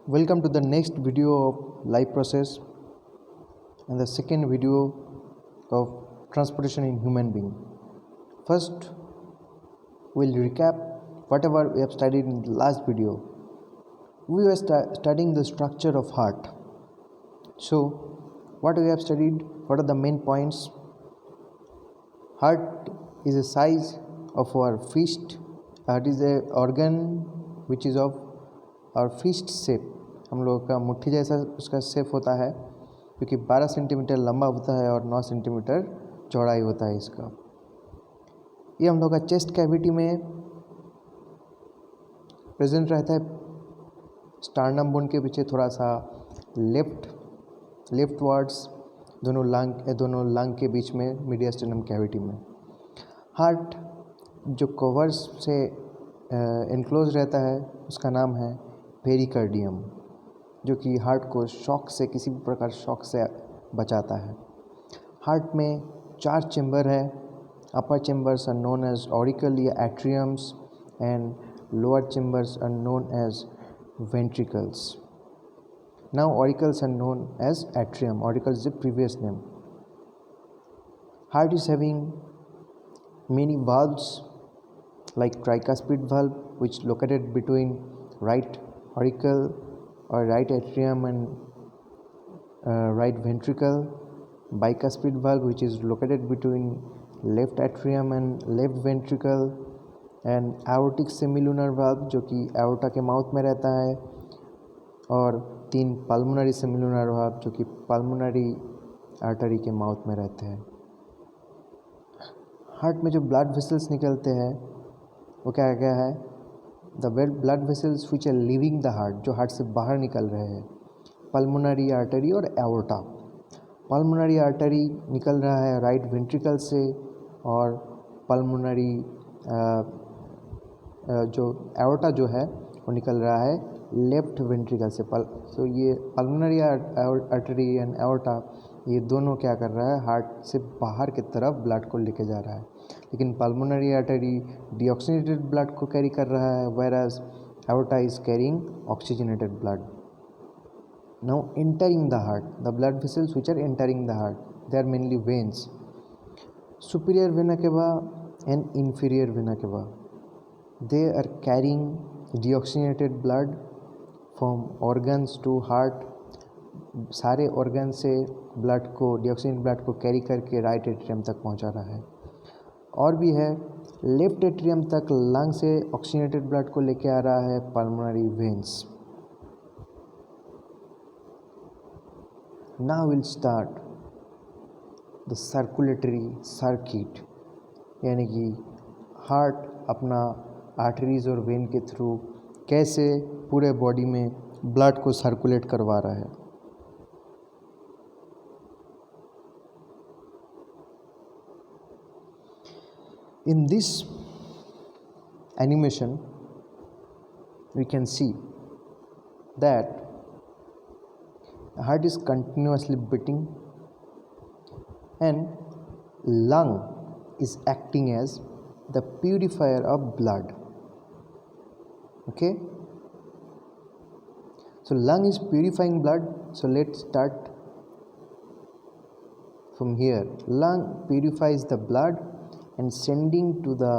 Welcome to the next video of life process and the second video of transportation in human being. First, we'll recap whatever we have studied in the last video. We were studying the structure of heart. So, what we have studied, what are the main points? Heart is a size of our fist. Heart is a organ which is of our fist shape. हम लोगों का मुट्ठी जैसा उसका shape होता है, क्योंकि 12 centimetre लंबा होता है और 9 सेंटीमीटर चौड़ाई होता है इसका। ये हम लोग का चेस्ट कैविटी में प्रेजेंट रहता है। स्टार्नम बोन के पीछे थोड़ा सा लेफ्ट वर्ड्स दोनों लंग के बीच में मीडियास्टेनम कैविटी में। हार्ट जो कवर्स से एनक्लोज रहता है उसका नाम है पेरिकार्डियम, जो कि हार्ट को शॉक से, किसी भी प्रकार शॉक से बचाता है। हार्ट में 4 चेंबर है। Upper chambers are known as auricle या atriums and lower chambers are known as ventricles. Now auricles are known as atrium. Auricle is the previous name. Heart is having many valves like tricuspid valve, which located between right auricle or right atrium and right ventricle. Bicuspid valve, which is located between left atrium and left ventricle. And aortic semilunar valve, जो कि aorta के mouth में रहता है। और 3 pulmonary semilunar valve, जो कि pulmonary artery के माउथ में रहते हैं। हार्ट में जो ब्लड वेसल्स निकलते हैं वो क्या क्या है? The blood vessels which are leaving the heart, जो हार्ट से बाहर निकल रहे हैं, पल्मोनरी आर्टरी और एओर्टा। पल्मोनरी आर्टरी निकल रहा है राइट वेंट्रिकल से, और पल्मोनरी जो एओर्टा जो है वो निकल रहा है लेफ्ट वेंट्रिकल से। तो ये पल्मोनरी आर्टरी एंड एओर्टा, ये दोनों क्या कर रहा है? हार्ट से बाहर की तरफ ब्लड को लेके जा रहा है। लेकिन पल्मोनरी आर्टरी डीऑक्सीजनेटेड ब्लड को कैरी कर रहा है, whereas aorta is carrying oxygenated blood. Now entering the heart, the blood vessels which are entering the heart, they are mainly veins. Superior vena cava and inferior vena cava, they are carrying deoxygenated blood from organs to heart. सारे organ से blood को, डीऑक्सीजन blood को carry करके right atrium तक पहुंचा रहा है। और भी है, लेफ्ट एट्रियम तक लंग से ऑक्सीजनेटेड ब्लड को लेके आ रहा है pulmonary veins. Now will start the circulatory circuit, यानी कि हार्ट अपना आर्टरीज और वेन के थ्रू कैसे पूरे बॉडी में ब्लड को सर्कुलेट करवा रहा है। In this animation, we can see that the heart is continuously beating and lung is acting as the purifier of blood. Okay? So lung is purifying blood. So let's start from here. Lung purifies the blood and sending to the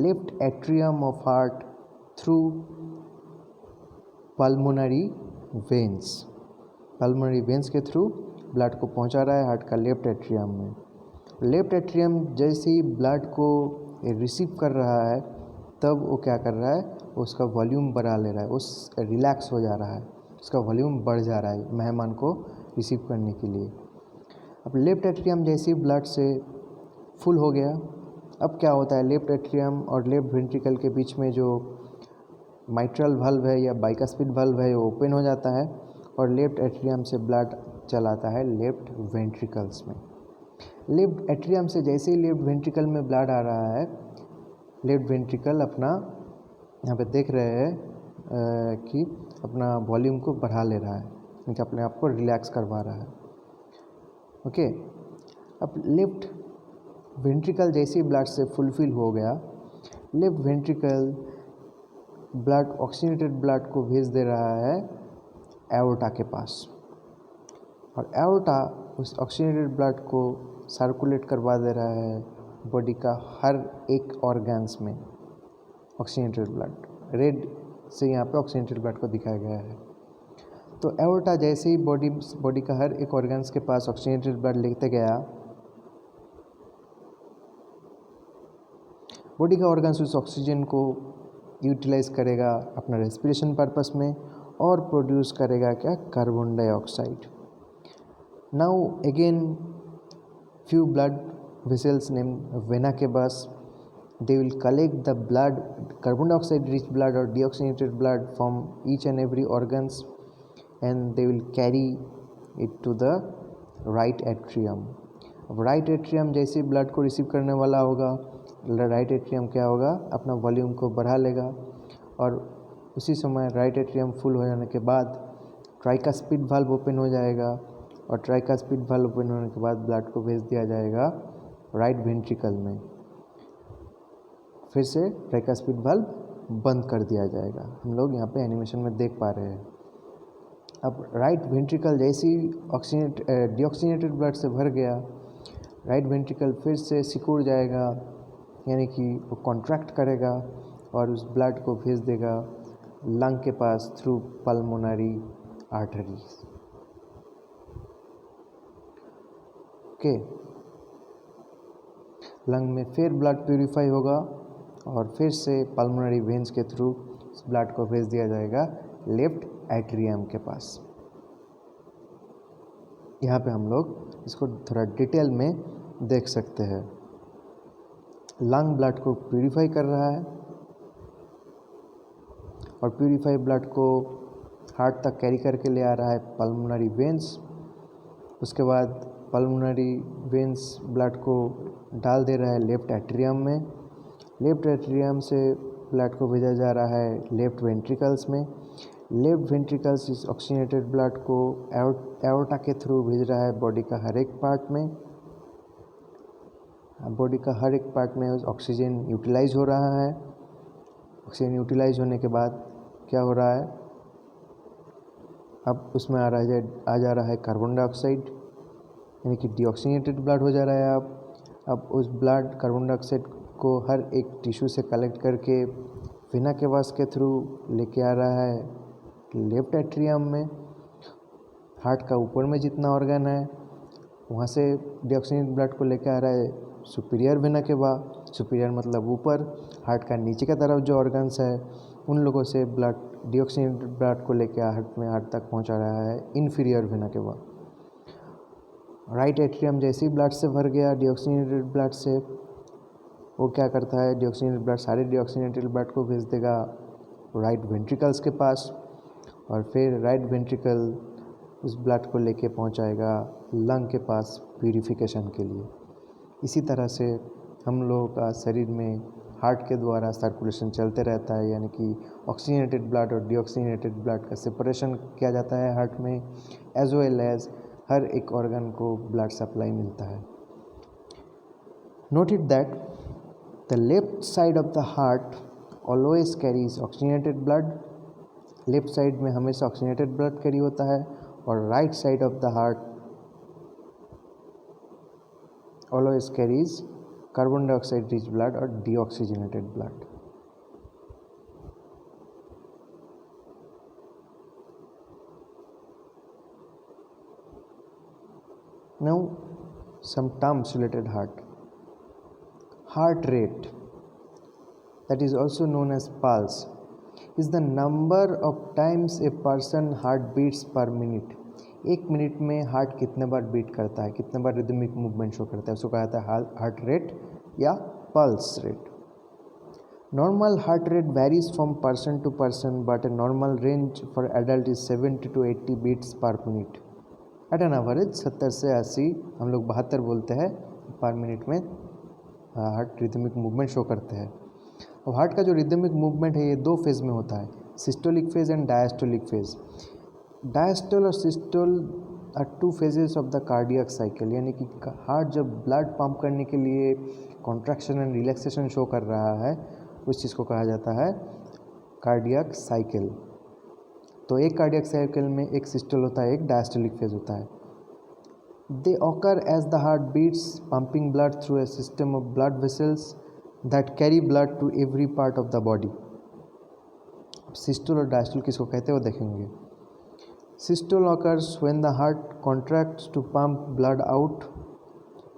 left atrium of heart through pulmonary veins. Pulmonary veins के through blood को पहुंचा रहा है heart का left atrium में। Left atrium जैसे ही blood को receive कर रहा है, तब वो क्या कर रहा है? उसका वॉल्यूम बढ़ा ले रहा है, उस रिलैक्स हो जा रहा है, उसका वॉल्यूम बढ़ जा रहा है मेहमान को रिसीव करने के लिए। अब लेफ्ट एट्रियम जैसे ही ब्लड से फुल हो गया, अब क्या होता है? लेफ्ट एट्रियम और लेफ्ट वेंट्रिकल के बीच में जो माइट्रल वाल्व है या बाइकस्पिड वाल्व है, वो ओपन हो जाता है और लेफ्ट एट्रियम से ब्लड चलाता है लेफ्ट वेंट्रिकल्स में। लेफ्ट एट्रियम से जैसे ही लेफ्ट वेंट्रिकल में ब्लड आ रहा है, लेफ्ट वेंट्रिकल अपना, यहाँ पे देख रहे हैं कि अपना वॉल्यूम को बढ़ा ले रहा है, यानी अपने आप को रिलैक्स करवा रहा है। ओके, अब लेफ्ट वेंट्रिकल जैसे ही ब्लड से फुलफिल हो गया, left ventricle blood, oxygenated blood को भेज दे रहा है एओर्टा के पास, और एओर्टा उस ऑक्सीजनेटेड ब्लड को सर्कुलेट करवा दे रहा है बॉडी का हर एक ऑर्गन्स में ऑक्सीजनेटेड ब्लड। रेड से यहाँ पे ऑक्सीजनेटेड ब्लड को दिखाया गया है। तो एओर्टा जैसे ही बॉडी का हर एक ऑर्गन्स के पास ऑक्सीजनेटेड ब्लड लेते गया, बॉडी का ऑर्गन्स उस ऑक्सीजन को यूटिलाइज करेगा अपना रेस्पिरेशन पर्पस में और प्रोड्यूस करेगा क्या, carbon dioxide. Now again few blood vessels named vena cavas, they will collect the blood, carbon dioxide rich blood or deoxygenated blood from each and every organs, and they will carry it to the right atrium। अब right atrium जैसे blood को receive करने वाला होगा, right atrium क्या होगा, अपना volume को बढ़ा लेगा, और उसी समय राइट एट्रियम फुल हो जाने के बाद ट्राइकास्पिड वाल्व ओपन हो जाएगा, और ट्राइकास्पिड वाल्व ओपन होने के बाद ब्लड को भेज दिया जाएगा राइट वेंट्रिकल में। फिर से ट्राइकास्पिड वाल्व बंद कर दिया जाएगा। हम लोग यहाँ पे एनिमेशन में देख पा रहे हैं। अब राइट वेंट्रिकल जैसी डीऑक्सीजनेटेड ब्लड से भर गया, राइट वेंट्रिकल फिर से सिकुड़ जाएगा, यानी कि वो कॉन्ट्रैक्ट करेगा और उस ब्लड को भेज देगा लंग के pass through pulmonary arteries. Okay, lung में फिर ब्लड प्यूरिफाई होगा और फिर से पल्मोनरी वेन्स के थ्रू इस ब्लड को भेज दिया जाएगा लेफ्ट एट्रियम के पास। यहाँ पे हम लोग इसको थोड़ा डिटेल में देख सकते हैं। लंग ब्लड को प्यूरिफाई कर रहा है और प्यूरिफाई ब्लड को हार्ट तक कैरी करके ले आ रहा है पल्मोनरी वेन्स। उसके बाद पल्मोनरी वेन्स ब्लड को डाल दे रहा है लेफ्ट एट्रियम में। लेफ्ट एट्रियम से ब्लड को भेजा जा रहा है लेफ्ट वेंट्रिकल्स में। लेफ्ट वेंट्रिकल्स इस ऑक्सीजनेटेड ब्लड को एओर्टा के थ्रू भेज रहा है बॉडी का हर एक पार्ट में। बॉडी का हर एक पार्ट में ऑक्सीजन यूटिलाइज हो रहा है। ऑक्सीजन यूटिलाइज होने के बाद क्या हो रहा है, अब उसमें आ जा रहा है कार्बन डाइऑक्साइड, यानी कि डीऑक्सीजनेटेड ब्लड हो जा रहा है। अब उस ब्लड कार्बन डाइऑक्साइड को हर एक टिश्यू से कलेक्ट करके वेना केवास के थ्रू लेके आ रहा है लेफ्ट एट्रियम में। हार्ट का ऊपर में जितना ऑर्गन है वहाँ से डीऑक्सीजनेटेड ब्लड को लेके आ रहा है सुपीरियर वेना केवा। सुपीरियर मतलब ऊपर। हार्ट का नीचे की तरफ जो ऑर्गन्स है उन लोगों से ब्लड डीऑक्सीजनेटेड ब्लड को लेके हार्ट तक पहुँचा रहा है inferior vena cava. Right atrium जैसे ही ब्लड से भर गया डीऑक्सीजनेटेड ब्लड से, वो क्या करता है, डीऑक्सीजनेटेड ब्लड सारे डीऑक्सीजनेटेड ब्लड को भेज देगा राइट वेंट्रिकल्स के पास, और फिर राइट वेंट्रिकल उस ब्लड को लेके पहुंचाएगा लंग के पास प्यूरिफिकेशन के लिए। इसी तरह से हम लोगों का शरीर में हार्ट के द्वारा सर्कुलेशन चलते रहता है, यानी कि ऑक्सीजनेटेड ब्लड और डीऑक्सीजनेटेड ब्लड का सेपरेशन किया जाता है हार्ट में, एज वेल एज हर एक ऑर्गन को ब्लड सप्लाई मिलता है। Note it that the left side of the heart always carries oxygenated blood. Left side में हमेशा ऑक्सीजनेटेड ब्लड कैरी होता है, और right side of the heart always carries carbon dioxide rich blood और deoxygenated blood. Now some terms related heart. Heart rate, that is also known as pulse, is the number of times a person heart beats per minute। एक minute में heart कितने बार beat करता है, कितने बार rhythmic movement show करता है, उसको कहा जाता है हार्ट रेट या pulse rate. Normal heart rate varies from person to person, but a normal range for adult is 70 to 80 beats per minute. At an average 70 से 80, हम लोग 72 बोलते हैं, पर मिनट में हार्ट रिदमिक मूवमेंट शो करते हैं। अब हार्ट का जो रिदमिक मूवमेंट है ये दो फेज़ में होता है, systolic phase and diastolic phase. Diastole और systole are two phases of the cardiac cycle, यानी कि हार्ट जब ब्लड पंप करने के लिए कॉन्ट्रैक्शन एंड रिलैक्सेशन शो कर रहा है उस चीज़ को कहा जाता है कार्डियक साइकिल। तो एक कार्डियक साइकिल में एक सिस्टोल होता है, एक डायस्टोलिक फेज होता है। They occur as the heart beats pumping blood through a system of blood vessels that carry blood to every part of the body. Systole और डायस्टोल किसको कहते हैं वो देखेंगे। Systole occurs when the heart contracts to pump blood out,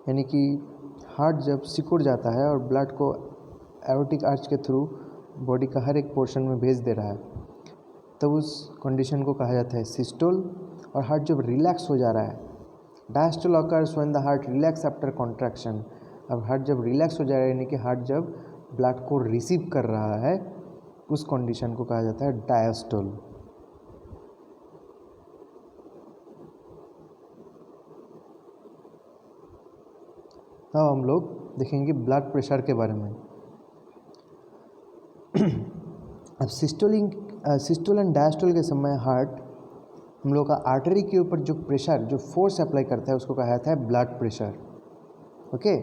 यानी कि heart जब सिकुड़ जाता है और ब्लड को एरोटिक आर्च के थ्रू बॉडी का हर एक पोर्शन में भेज दे रहा है, तब उस कंडीशन को कहा जाता है सिस्टोल। और हार्ट जब रिलैक्स हो जा रहा है, diastole occurs when the heart relax after contraction. अब हार्ट जब रिलैक्स हो जा रहा है, यानी कि हार्ट जब ब्लड को रिसीव कर रहा है, उस कंडीशन को कहा जाता है डायस्टोल। अब हम लोग देखेंगे ब्लड प्रेशर के बारे में। अब सिस्टोल एंड डायस्टोल के समय हार्ट हम लोग का आर्टरी के ऊपर जो प्रेशर, जो फोर्स अप्लाई करता है, उसको कहा जाता है blood pressure. Okay,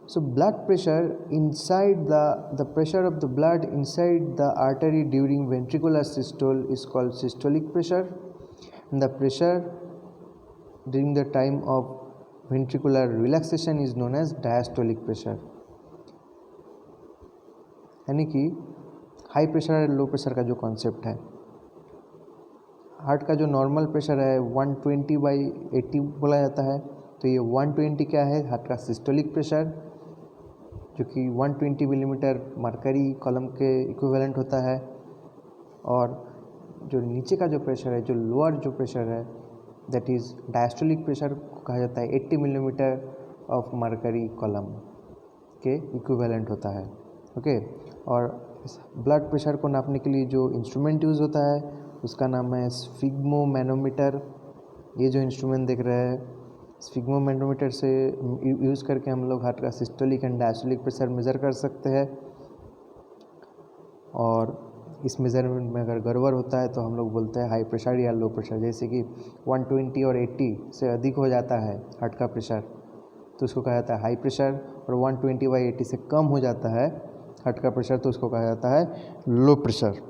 so blood pressure inside the pressure of the blood inside the artery during ventricular systole is called systolic pressure, and the pressure during the time of ventricular relaxation is known as diastolic pressure। यानी कि high pressure और low pressure का जो concept है, heart का जो normal pressure है 120/80 बोला जाता है, तो ये 120 क्या है, हार्ट का सिस्टोलिक प्रेशर, जो कि 120 मिलीमीटर मरकरी कॉलम के इक्विवेलेंट होता है। और जो नीचे का जो प्रेशर है, जो लोअर जो प्रेशर है, दैट इज़ डायस्टोलिक प्रेशर को कहा जाता है 80 मिलीमीटर ऑफ मरकरी कॉलम के इक्विवेलेंट होता है। ओके, और ब्लड प्रेशर को नापने के लिए जो इंस्ट्रूमेंट यूज़ होता है उसका नाम है स्फिग्मोमैनोमीटर। ये जो इंस्ट्रूमेंट देख रहे हैं, स्फिग्मोमैनोमीटर से यूज़ करके हम लोग हार्ट का systolic and diastolic pressure measure कर सकते हैं। और इस मेज़रमेंट में अगर गड़बड़ होता है तो हम लोग बोलते हैं हाई प्रेशर या लो प्रेशर। जैसे कि 120 और 80 से अधिक हो जाता है हार्ट का प्रेशर, तो उसको कहा जाता है हाई प्रेशर। और 120/80 से कम हो जाता है हार्ट का प्रेशर, तो उसको कहा जाता है लो प्रेशर।